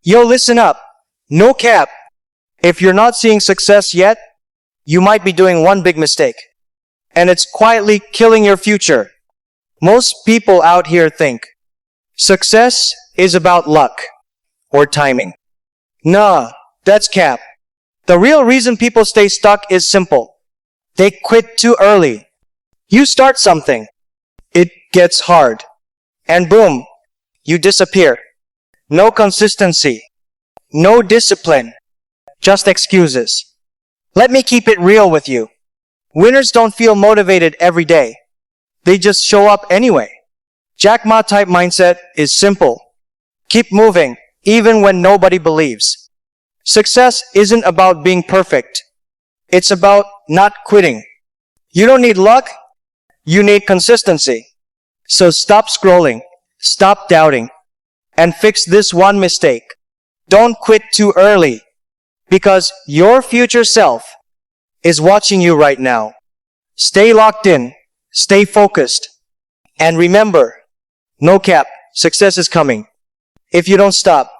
Yo, listen up. No cap. If you're not seeing success yet, you might be doing one big mistake. And it's quietly killing your future. Most people out here think success is about luck or timing. Nah, that's cap. The real reason people stay stuck is simple. They quit too early. You start something, it gets hard, and boom, you disappear. No consistency, no discipline, just excuses. Let me keep it real with you. Winners don't feel motivated every day. They just show up anyway. Jackma type mindset is simple. Keep moving, even when nobody believes. Success isn't about being perfect. It's about not quitting. You don't need luck, you need consistency. So stop scrolling, stop doubting, and fix this one mistake. Don't quit too early, because your future self is watching you right now. Stay locked in, stay focused, and remember, no cap, success is coming. If you don't stop,